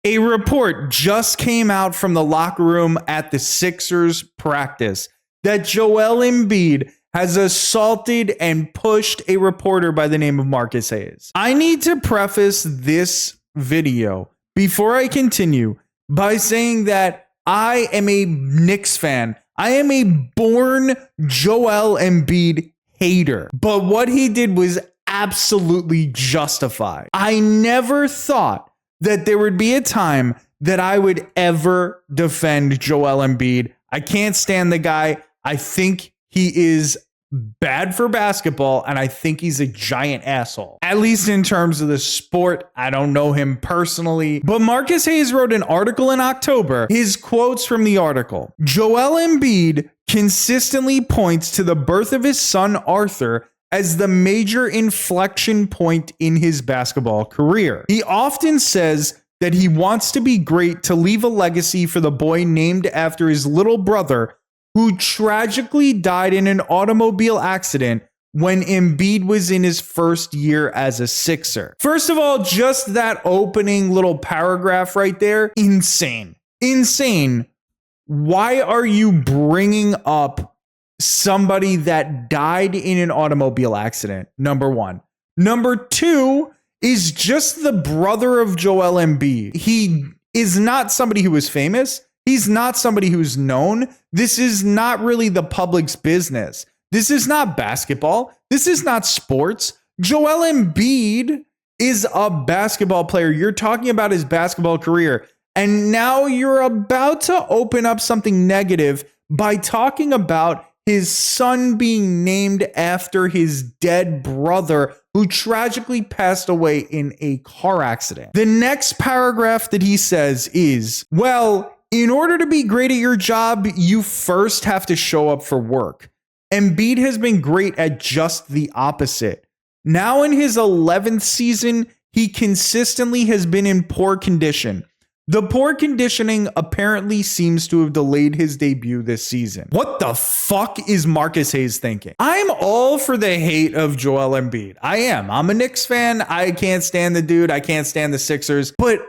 A report just came out from the locker room at the Sixers practice that Joel Embiid has assaulted and pushed a reporter by the name of Marcus Hayes. I need to preface this video before I continue by saying that I am a Knicks fan. I am a born Joel Embiid hater. But what he did was absolutely justified. I never thought that there would be a time that I would ever defend Joel Embiid. I can't stand the guy. I think he is bad for basketball, and I think he's a giant asshole. At least in terms of the sport. I don't know him personally. But Marcus Hayes wrote an article in October. His quotes from the article: Joel Embiid consistently points to the birth of his son Arthur as the major inflection point in his basketball career. He often says that he wants to be great, to leave a legacy for the boy named after his little brother, who tragically died in an automobile accident when Embiid was in his first year as a Sixer. First of all, just that opening little paragraph right there, insane. Insane. Why are you bringing up somebody that died in an automobile accident? Number one. Number two is just the brother of Joel Embiid. He is not somebody who is famous. He's not somebody who's known. This is not really the public's business. This is not basketball. This is not sports. Joel Embiid is a basketball player. You're talking about his basketball career. And now you're about to open up something negative by talking about his son being named after his dead brother who tragically passed away in a car accident. The next paragraph that he says is, well, in order to be great at your job, you first have to show up for work. Embiid has been great at just the opposite. Now in his 11th season, he consistently has been in poor condition. The poor conditioning apparently seems to have delayed his debut this season. What the fuck is Marcus Hayes thinking? I'm all for the hate of Joel Embiid. I am. I'm a Knicks fan. I can't stand the dude. I can't stand the Sixers. But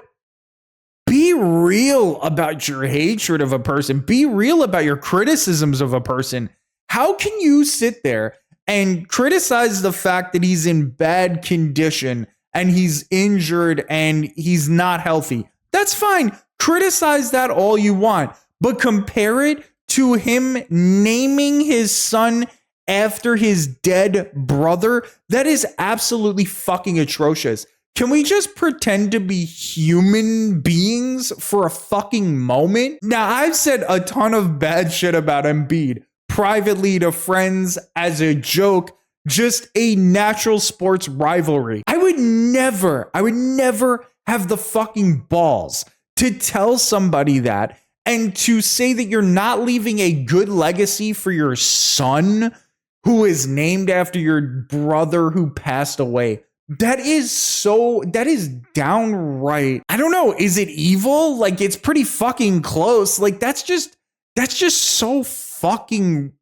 be real about your hatred of a person. Be real about your criticisms of a person. How can you sit there and criticize the fact that he's in bad condition and he's injured and he's not healthy? That's fine. Criticize that all you want, but compare it to him naming his son after his dead brother. That is absolutely fucking atrocious. Can we just pretend to be human beings for a fucking moment? Now, I've said a ton of bad shit about Embiid privately to friends as a joke, just a natural sports rivalry. I would never have the fucking balls to tell somebody that and to say that you're not leaving a good legacy for your son who is named after your brother who passed away. That is downright, I don't know, is it evil? Like, it's pretty fucking close. Like, that's just so fucking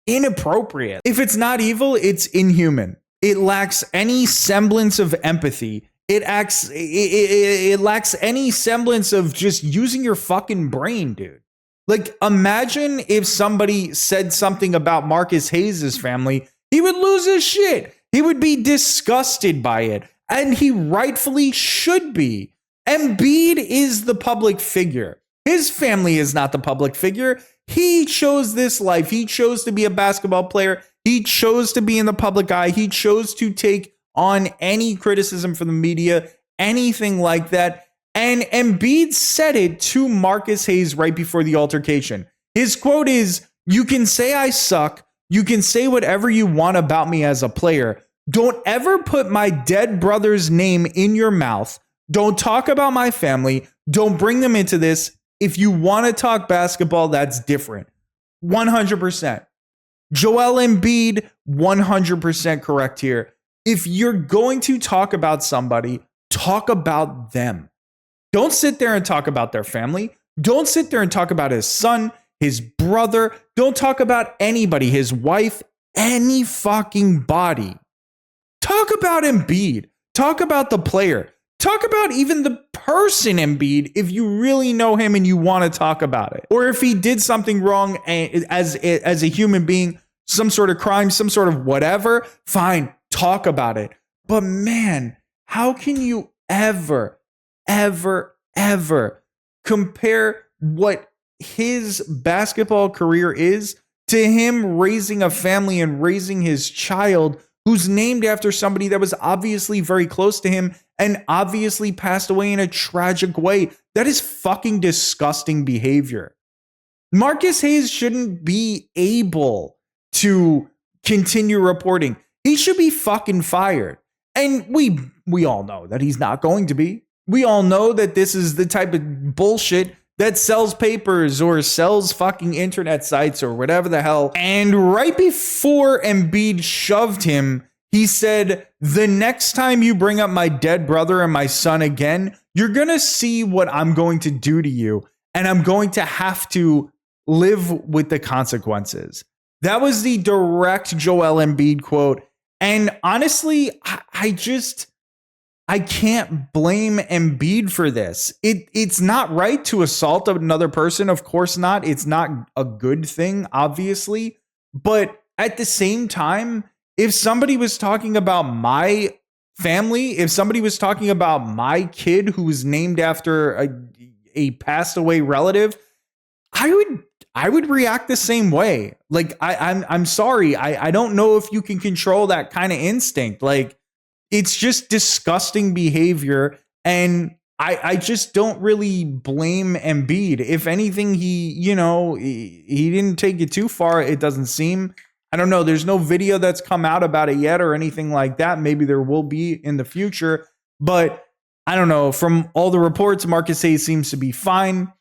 inappropriate. If it's not evil, it's inhuman. It lacks any semblance of empathy. It lacks any semblance of just using your fucking brain, dude. Like, imagine if somebody said something about Marcus Hayes' family, he would lose his shit. He would be disgusted by it. And he rightfully should be. Embiid is the public figure. His family is not the public figure. He chose this life. He chose to be a basketball player. He chose to be in the public eye. He chose to take on any criticism from the media, anything like that. And Embiid said it to Marcus Hayes right before the altercation. His quote is, "You can say I suck. You can say whatever you want about me as a player. Don't ever put my dead brother's name in your mouth. Don't talk about my family. Don't bring them into this. If you want to talk basketball, that's different." 100%. Joel Embiid, 100% correct here. If you're going to talk about somebody, talk about them. Don't sit there and talk about their family. Don't sit there and talk about his son, his brother. Don't talk about anybody, his wife, any fucking body. Talk about Embiid. Talk about the player. talk about even the person Embiid if you really know him and you want to talk about it. Or if he did something wrong as a human being, some sort of crime, some sort of whatever, fine, talk about it. But man, how can you ever compare what his basketball career is to him raising a family and raising his child who's named after somebody that was obviously very close to him and obviously passed away in a tragic way? That is fucking disgusting behavior. Marcus Hayes shouldn't be able to continue reporting. He should be fucking fired. And we all know that he's not going to be. We all know that this is the type of bullshit that sells papers or sells fucking internet sites or whatever the hell. And right before Embiid shoved him, he said, the next time you bring up my dead brother and my son again, you're going to see what I'm going to do to you. And I'm going to have to live with the consequences. That was the direct Joel Embiid quote. And honestly, I can't blame Embiid for this. It's not right to assault another person. Of course not. It's not a good thing, obviously. But at the same time, if somebody was talking about my family, if somebody was talking about my kid who was named after a passed away relative, I would react the same way. Like, I'm sorry. I don't know if you can control that kind of instinct. Like, it's just disgusting behavior. And I just don't really blame Embiid. If anything, he didn't take it too far. It doesn't seem. I don't know. There's no video that's come out about it yet or anything like that. Maybe there will be in the future. But I don't know. From all the reports, Marcus Hayes seems to be fine.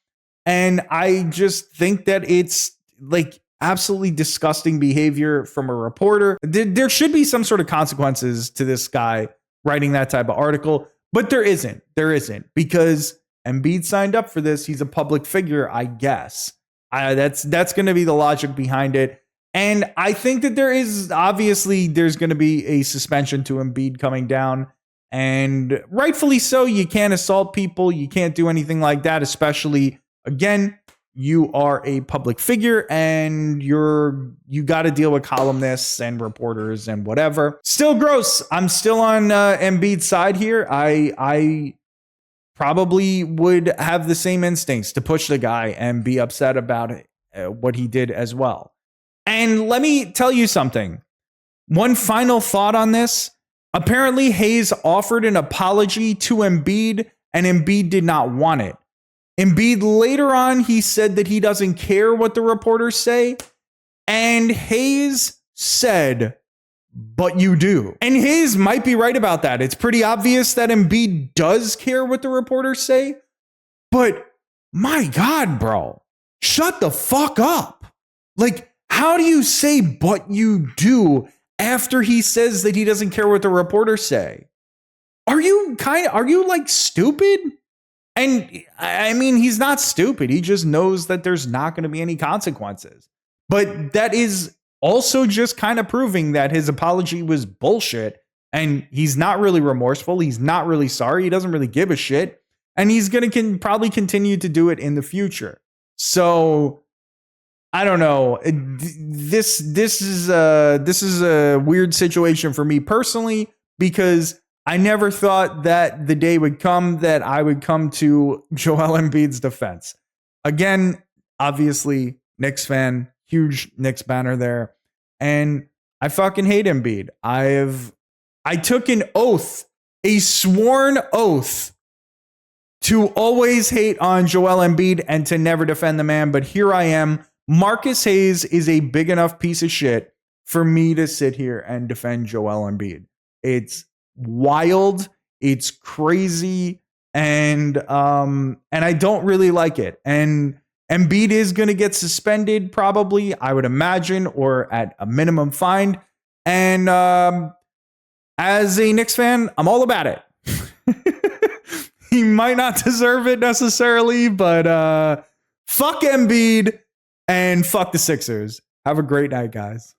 And I just think that it's like absolutely disgusting behavior from a reporter. There should be some sort of consequences to this guy writing that type of article, but there isn't. There isn't, because Embiid signed up for this. He's a public figure, I guess. That's going to be the logic behind it. And I think that there's going to be a suspension to Embiid coming down. And rightfully so. You can't assault people. You can't do anything like that, especially, again, you are a public figure and you got to deal with columnists and reporters and whatever. Still gross. I'm still on Embiid's side here. I probably would have the same instincts to push the guy and be upset about it, what he did as well. And let me tell you something. One final thought on this. Apparently, Hayes offered an apology to Embiid, and Embiid did not want it. Embiid later on, he said that he doesn't care what the reporters say. And Hayes said, but you do. And Hayes might be right about that. It's pretty obvious that Embiid does care what the reporters say. But my God, bro, shut the fuck up. Like, how do you say, but you do, after he says that he doesn't care what the reporters say? Are you like stupid? And I mean, he's not stupid. He just knows that there's not going to be any consequences. But that is also just kind of proving that his apology was bullshit. And he's not really remorseful. He's not really sorry. He doesn't really give a shit. And he's going to probably continue to do it in the future. So I don't know. This is a weird situation for me personally, because I never thought that the day would come that I would come to Joel Embiid's defense. Again, obviously, Knicks fan, huge Knicks banner there. And I fucking hate Embiid. I took an oath, a sworn oath, to always hate on Joel Embiid and to never defend the man. But here I am. Marcus Hayes is a big enough piece of shit for me to sit here and defend Joel Embiid. It's wild, it's crazy, and I don't really like it. And Embiid is going to get suspended, probably, I would imagine, or at a minimum fined. And as a Knicks fan, I'm all about it. He might not deserve it necessarily, but fuck Embiid and fuck the Sixers. Have a great night, guys.